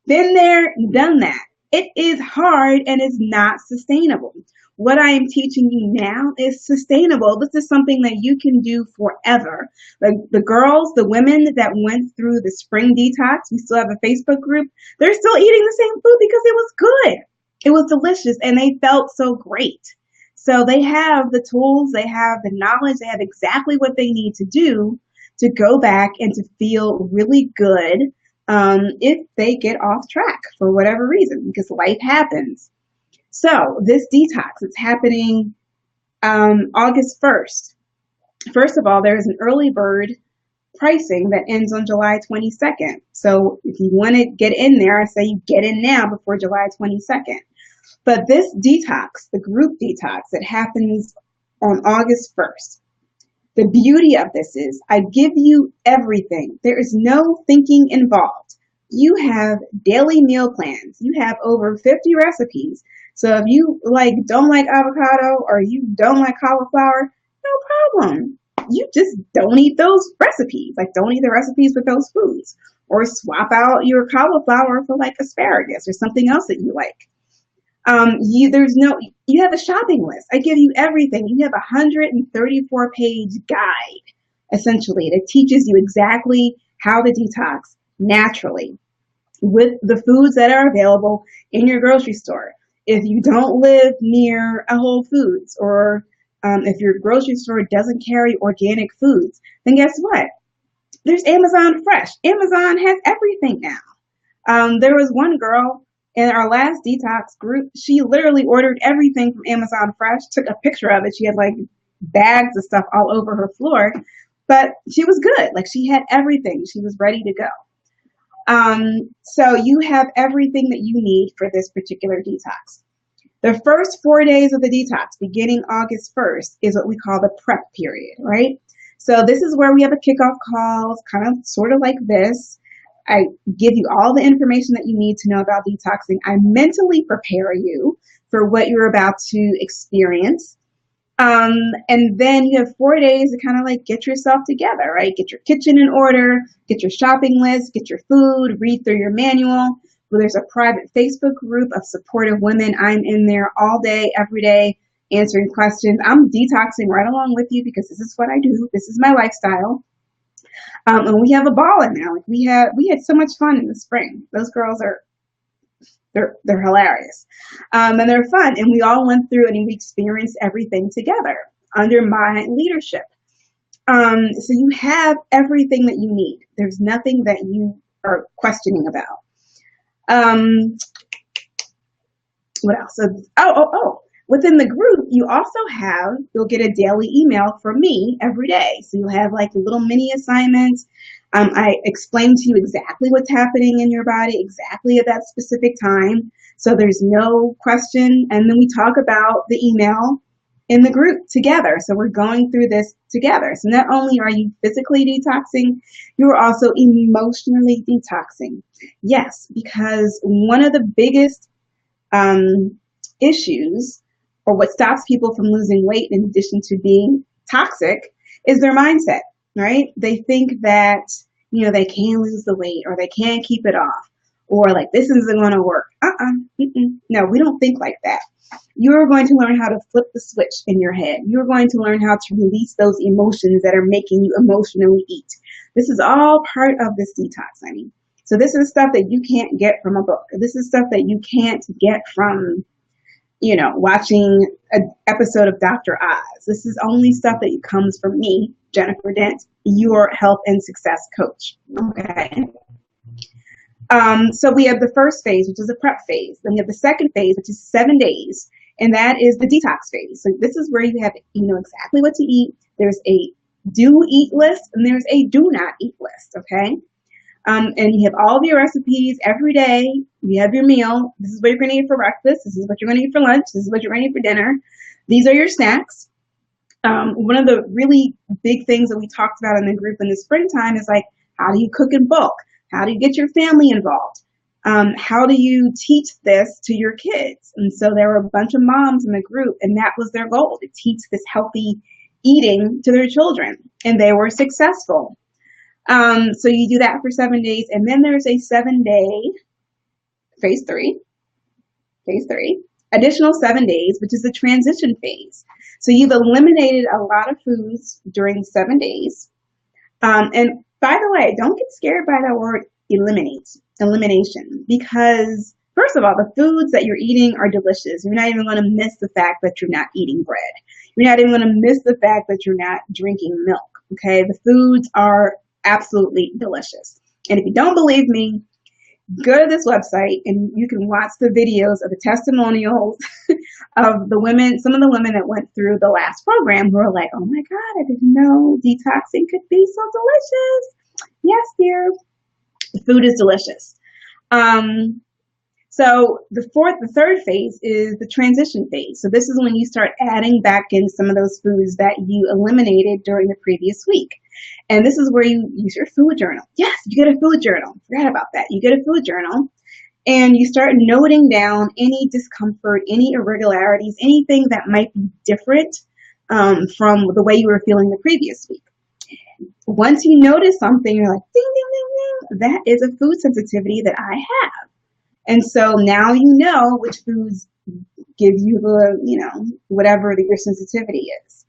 Been there, done that. It is hard and it's not sustainable. What I am teaching you now is sustainable. This is something that you can do forever. Like the girls, the women that went through the spring detox, we still have a Facebook group. They're still eating the same food because it was good. It was delicious and they felt so great. So they have the tools, they have the knowledge, they have exactly what they need to do to go back and to feel really good if they get off track for whatever reason, because life happens. So this detox, it's happening August 1st. First of all, there's an early bird pricing that ends on July 22nd. So if you want to get in there, I say you get in now before July 22nd. But this detox, the group detox, it happens on August 1st. The beauty of this is I give you everything. There is no thinking involved. You have daily meal plans. You have over 50 recipes. So if you don't like avocado or you don't like cauliflower, no problem. You just don't eat those recipes. Don't eat the recipes with those foods. Or swap out your cauliflower for asparagus or something else that you like. You have a shopping list. I give you everything. You have a 134-page guide, essentially, that teaches you exactly how to detox naturally with the foods that are available in your grocery store. If you don't live near a Whole Foods or if your grocery store doesn't carry organic foods, then guess what? There's Amazon Fresh. Amazon has everything now. There was one girl in our last detox group, she literally ordered everything from Amazon Fresh, took a picture of it. She had bags of stuff all over her floor, but she was good. She had everything. She was ready to go. So you have everything that you need for this particular detox. The first 4 days of the detox, beginning August 1st, is what we call the prep period, right? So this is where we have a kickoff call, kind of sort of like this. I give you all the information that you need to know about detoxing. I mentally prepare you for what you're about to experience. And then you have 4 days to kind of get yourself together, right? Get your kitchen in order, get your shopping list, get your food, read through your manual. Well, there's a private Facebook group of supportive women. I'm in there all day, every day, answering questions. I'm detoxing right along with you because this is what I do. This is my lifestyle. And we have a ball in there. We had so much fun in the spring. Those girls they're hilarious. And they're fun. And we all went through and we experienced everything together under my leadership. So you have everything that you need. There's nothing that you are questioning about. What else? So, within the group, you'll get a daily email from me every day. So you'll have little mini assignments. I explain to you exactly what's happening in your body, exactly at that specific time. So there's no question. And then we talk about the email in the group together. So we're going through this together. So not only are you physically detoxing, you're also emotionally detoxing. Yes, because one of the biggest issues, or what stops people from losing weight in addition to being toxic, is their mindset, right? They think that, they can't lose the weight or they can't keep it off or this isn't going to work. No, we don't think like that. You're going to learn how to flip the switch in your head. You're going to learn how to release those emotions that are making you emotionally eat. This is all part of this detox, honey. So this is stuff that you can't get from a book. This is stuff that you can't get from watching an episode of Dr. Oz. This is only stuff that comes from me, Jennifer Dent, your health and success coach. Okay. So we have the first phase, which is a prep phase. Then we have the second phase, which is 7 days, and that is the detox phase. So this is where you know exactly what to eat. There's a do eat list and there's a do not eat list. Okay. And you have all of your recipes every day. You have your meal. This is what you're going to eat for breakfast. This is what you're going to eat for lunch. This is what you're going to eat for dinner. These are your snacks. One of the really big things that we talked about in the group in the springtime is how do you cook in bulk? How do you get your family involved? How do you teach this to your kids? And so there were a bunch of moms in the group, and that was their goal, to teach this healthy eating to their children, and they were successful. So you do that for 7 days, and then there's a 7-day phase three, additional 7 days, which is the transition phase. So you've eliminated a lot of foods during 7 days. And by the way, don't get scared by that word elimination, because first of all, the foods that you're eating are delicious. You're not even going to miss the fact that you're not eating bread. You're not even going to miss the fact that you're not drinking milk. Okay, the foods are absolutely delicious. And if you don't believe me, go to this website and you can watch the videos of the testimonials of the women, some of the women that went through the last program, who are like, oh my God, I didn't know detoxing could be so delicious. Yes, dear. The food is delicious. So the third phase is the transition phase. So this is when you start adding back in some of those foods that you eliminated during the previous week. And this is where you use your food journal. Yes, you get a food journal. Forgot about that. You get a food journal and you start noting down any discomfort, any irregularities, anything that might be different from the way you were feeling the previous week. Once you notice something, you're like, ding, ding, ding, ding, that is a food sensitivity that I have. And so now you know which foods give you the, whatever your sensitivity is.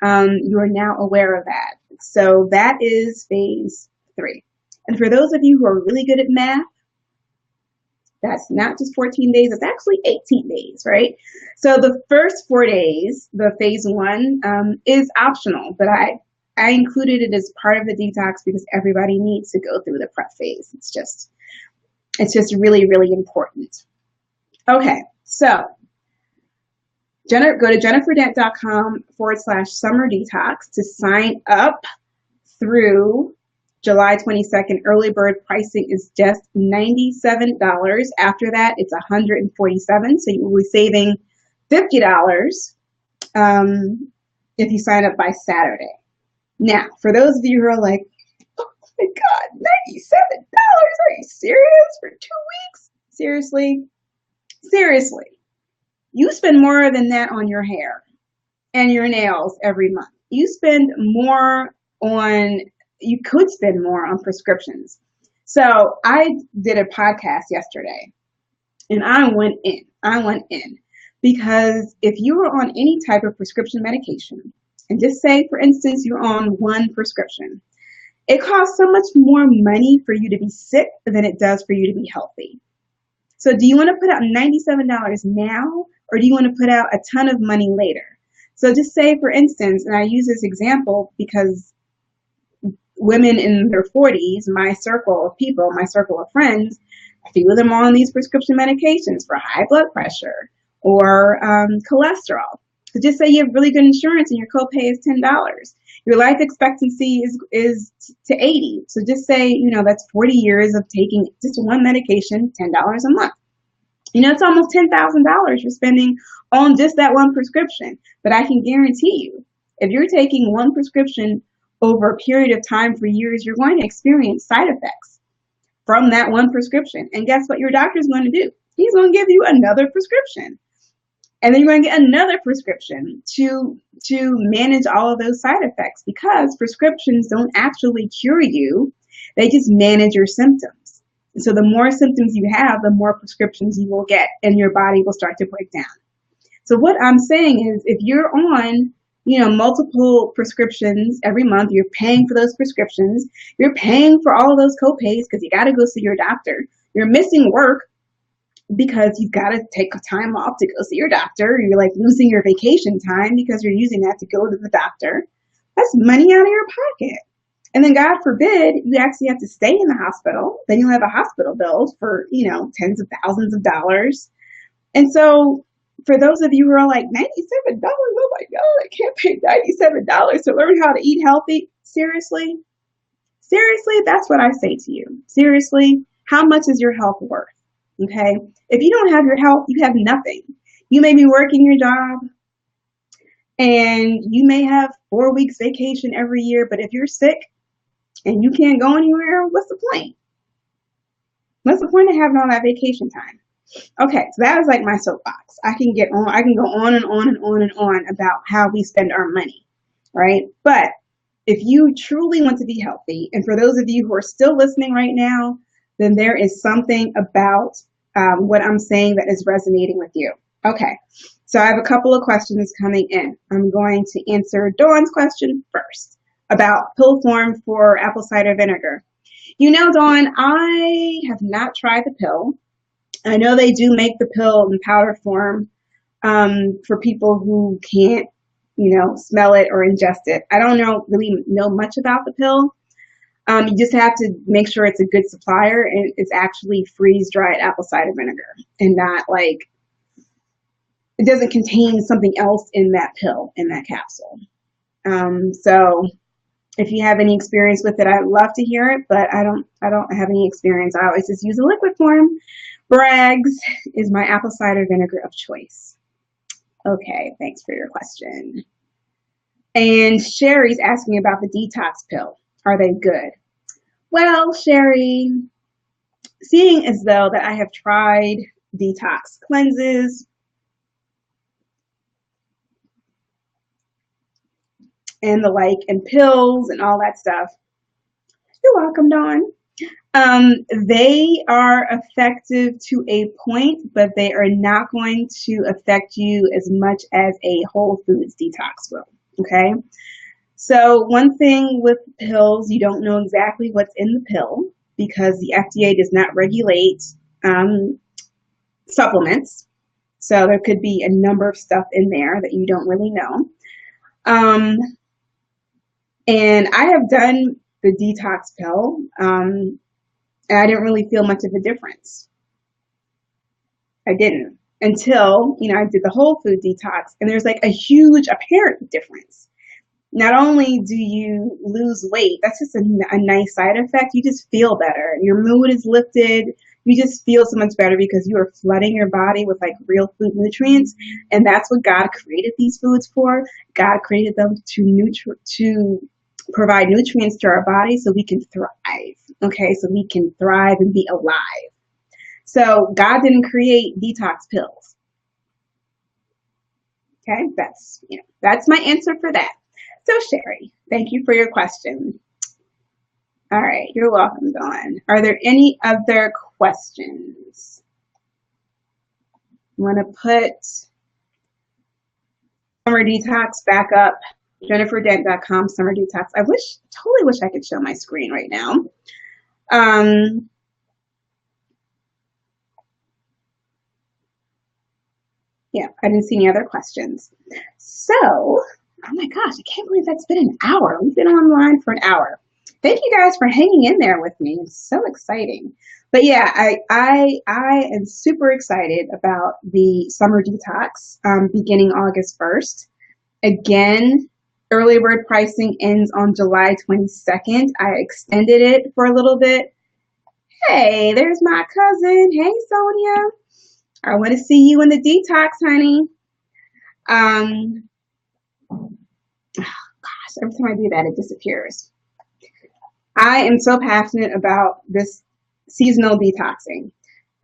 You are now aware of that. So that is phase 3. And for those of you who are really good at math, that's not just 14 days, it's actually 18 days, right? So the first 4 days, the phase 1, is optional, but I included it as part of the detox because everybody needs to go through the prep phase. It's just really, really important. Okay, so go to jenniferdent.com/summer detox to sign up through July 22nd. Early bird pricing is just $97. After that, it's $147. So you will be saving $50 if you sign up by Saturday. Now, for those of you who are like, oh my God, $97? Are you serious? For 2 weeks? Seriously. You spend more than that on your hair and your nails every month. You could spend more on prescriptions. So I did a podcast yesterday and I went in because if you were on any type of prescription medication, and just say, for instance, you're on one prescription, it costs so much more money for you to be sick than it does for you to be healthy. So do you want to put out $97 now, or do you want to put out a ton of money later? So just say, for instance, and I use this example because women in their 40s, my circle of people, my circle of friends, a few of them are on these prescription medications for high blood pressure or cholesterol. So just say you have really good insurance and your copay is $10. Your life expectancy is to 80. So just say, that's 40 years of taking just one medication, $10 a month. It's almost $10,000 you're spending on just that one prescription. But I can guarantee you, if you're taking one prescription over a period of time for years, you're going to experience side effects from that one prescription. And guess what your doctor's going to do? He's going to give you another prescription. And then you're going to get another prescription to manage all of those side effects, because prescriptions don't actually cure you. They just manage your symptoms. And so the more symptoms you have, the more prescriptions you will get and your body will start to break down. So what I'm saying is, if you're on, multiple prescriptions every month, you're paying for those prescriptions, you're paying for all of those copays because you got to go see your doctor, you're missing work because you've got to take time off to go see your doctor. You're like losing your vacation time because you're using that to go to the doctor. That's money out of your pocket. And then God forbid you actually have to stay in the hospital. Then you'll have a hospital bill for, tens of thousands of dollars. And so for those of you who are like, $97, oh my God, I can't pay $97 to learn how to eat healthy. Seriously, that's what I say to you. Seriously, how much is your health worth? Okay. If you don't have your health, you have nothing. You may be working your job and you may have 4 weeks vacation every year, but if you're sick and you can't go anywhere, what's the point? What's the point of having all that vacation time? Okay, so that was like my soapbox. I can go on and on and on and on about how we spend our money, right? But if you truly want to be healthy, and for those of you who are still listening right now, then there is something about what I'm saying that is resonating with you. Okay, so I have a couple of questions coming in. I'm going to answer Dawn's question first about pill form for apple cider vinegar. You know, Dawn, I have not tried the pill. I know they do make the pill in powder form for people who can't, smell it or ingest it. I don't really know much about the pill. You just have to make sure it's a good supplier and it's actually freeze-dried apple cider vinegar and not like it doesn't contain something else in that pill, in that capsule. So if you have any experience with it, I'd love to hear it, but I don't have any experience. I always just use a liquid form. Bragg's is my apple cider vinegar of choice. Okay, thanks for your question. And Sherry's asking about the detox pill. Are they good? Well, Sherry, seeing as though that I have tried detox cleanses and the like, and pills and all that stuff. You're welcome, Dawn. They are effective to a point, but they are not going to affect you as much as a whole foods detox will. Okay. So one thing with pills, you don't know exactly what's in the pill because the FDA does not regulate supplements. So there could be a number of stuff in there that you don't really know. And I have done the detox pill, and I didn't really feel much of a difference. I didn't until, I did the whole food detox, and there's like a huge apparent difference. Not only do you lose weight, that's just a nice side effect, you just feel better. Your mood is lifted. You just feel so much better because you are flooding your body with like real food nutrients. And that's what God created these foods for. God created them to provide nutrients to our body so we can thrive. Okay, so we can thrive and be alive. So God didn't create detox pills. Okay, that's my answer for that. So Sherry, thank you for your question. All right, you're welcome, Dawn. Are there any other questions? I want to put Summer Detox back up. JenniferDent.com Summer Detox. Totally wish I could show my screen right now. Yeah, I didn't see any other questions. So, oh my gosh, I can't believe that's been an hour. We've been online for an hour. Thank you guys for hanging in there with me. It's so exciting. But yeah, I am super excited about the summer detox beginning August 1st. Again, early bird pricing ends on July 22nd. I extended it for a little bit. Hey, there's my cousin. Hey, Sonia. I want to see you in the detox, honey. Oh gosh, every time I do that, it disappears. I am so passionate about this seasonal detoxing.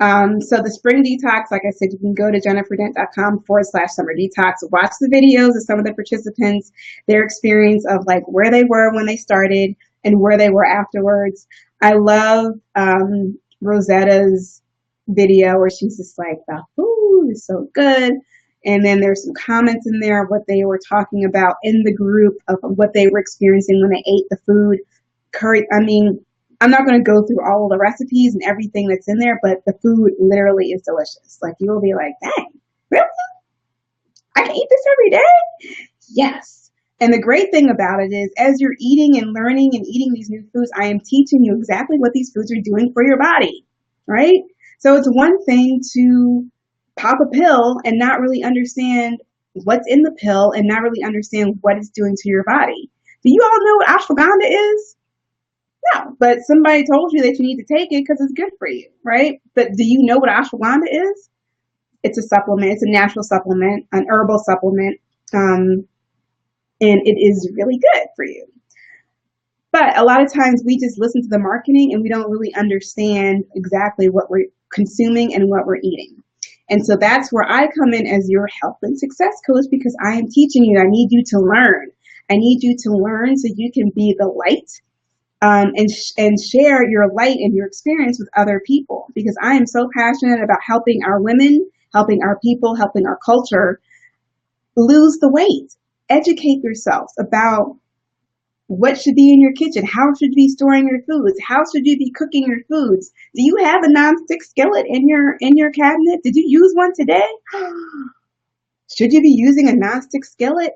So the spring detox, like I said, you can go to jenniferdent.com/summer detox, watch the videos of some of the participants, their experience of like where they were when they started and where they were afterwards. I love Rosetta's video where she's just like, the food is so good. And then there's some comments in there of what they were talking about in the group of what they were experiencing when they ate the food. Curry, I mean, I'm not going to go through all of the recipes and everything that's in there, but the food literally is delicious. Like you will be like, dang, really? I can eat this every day? Yes. And the great thing about it is as you're eating and learning and eating these new foods, I am teaching you exactly what these foods are doing for your body, right? So it's one thing to pop a pill and not really understand what's in the pill and not really understand what it's doing to your body. Do you all know what ashwagandha is? No, but somebody told you that you need to take it because it's good for you, right? But do you know what ashwagandha is? It's a supplement. It's a natural supplement, an herbal supplement, and it is really good for you. But a lot of times we just listen to the marketing and we don't really understand exactly what we're consuming and what we're eating. And so that's where I come in as your health and success coach, because I am teaching you. I need you to learn. I need you to learn so you can be the light, and share your light and your experience with other people, because I am so passionate about helping our women, helping our people, helping our culture lose the weight. Educate yourselves about what should be in your kitchen, how should you be storing your foods, how should you be cooking your foods. Do you have a nonstick skillet in your cabinet? Did you use one today? Should you be using a nonstick skillet?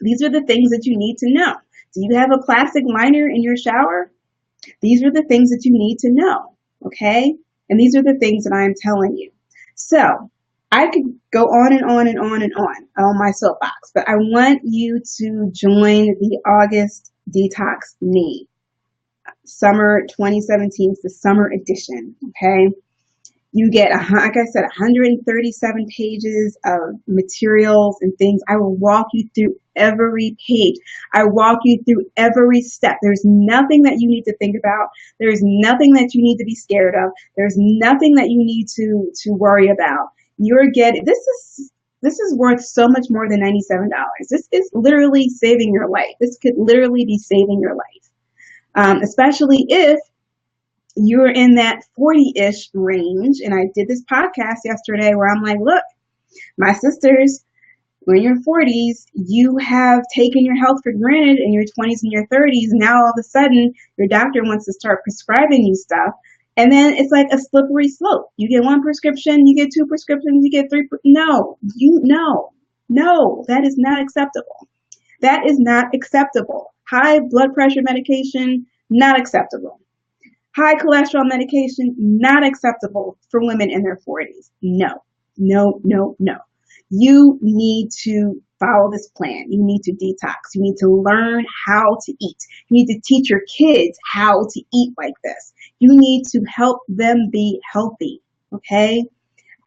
These are the things that you need to know. Do you have a plastic liner in your shower? These are the things that you need to know, okay? And these are the things that I'm telling you. So I could go on and on and on and on my soapbox, but I want you to join the August Detox Me. Summer 2017 is the summer edition, okay? You get, like I said, 137 pages of materials and things. I will walk you through every page. I walk you through every step. There's nothing that you need to think about. There's nothing that you need to be scared of. There's nothing that you need to worry about. You're getting, this is worth so much more than $97. This is literally saving your life. This could literally be saving your life, especially if you're in that 40-ish range. And I did this podcast yesterday where I'm like, look, my sisters, when you're 40s, you have taken your health for granted in your 20s and your 30s. Now all of a sudden, your doctor wants to start prescribing you stuff. And then it's like a slippery slope. You get one prescription, you get two prescriptions, you get three. No, that is not acceptable. That is not acceptable. High blood pressure medication, not acceptable. High cholesterol medication, not acceptable for women in their 40s. No. You need to follow this plan. You need to detox. You need to learn how to eat. You need to teach your kids how to eat like this. You need to help them be healthy, okay?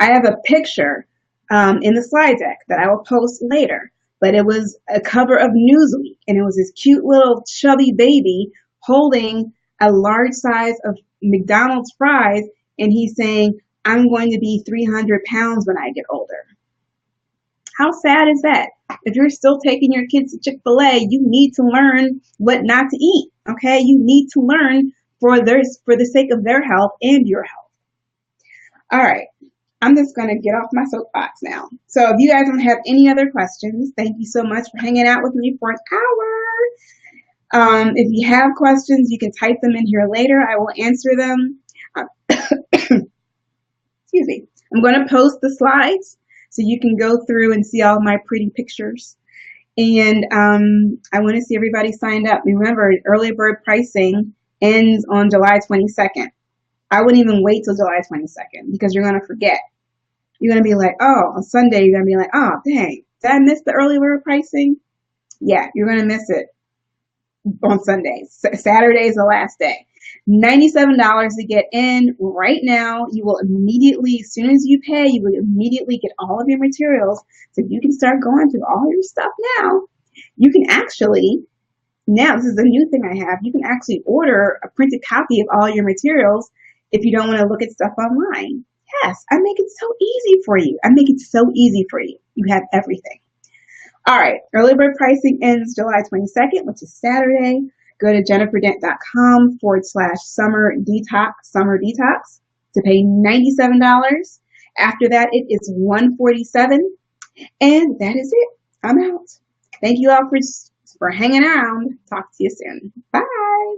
I have a picture in the slide deck that I will post later, but it was a cover of Newsweek, and it was this cute little chubby baby holding a large size of McDonald's fries, and he's saying, I'm going to be 300 pounds when I get older. How sad is that? If you're still taking your kids to Chick-fil-A, you need to learn what not to eat, okay? You need to learn for the sake of their health and your health. All right, I'm just going to get off my soapbox now. So if you guys don't have any other questions, thank you so much for hanging out with me for an hour. If you have questions, you can type them in here later. I will answer them. Excuse me. I'm going to post the slides so you can go through and see all my pretty pictures. And I want to see everybody signed up. Remember, early bird pricing ends on July 22nd. I wouldn't even wait till July 22nd because you're going to forget. You're going to be like, oh, on Sunday, you're going to be like, oh, dang, did I miss the early bird pricing? Yeah, you're going to miss it on Sundays. Saturday is the last day. $97 to get in right now. You will immediately, as soon as you pay, you will immediately get all of your materials so you can start going through all your stuff now. You can actually, now this is a new thing I have, you can actually order a printed copy of all your materials if you don't want to look at stuff online. Yes, I make it so easy for you. I make it so easy for you. You have everything. All right, early bird pricing ends July 22nd, which is Saturday. Go to jenniferdent.com/summer detox to pay $97. After that, it is $147. And that is it. I'm out. Thank you all for hanging around. Talk to you soon. Bye.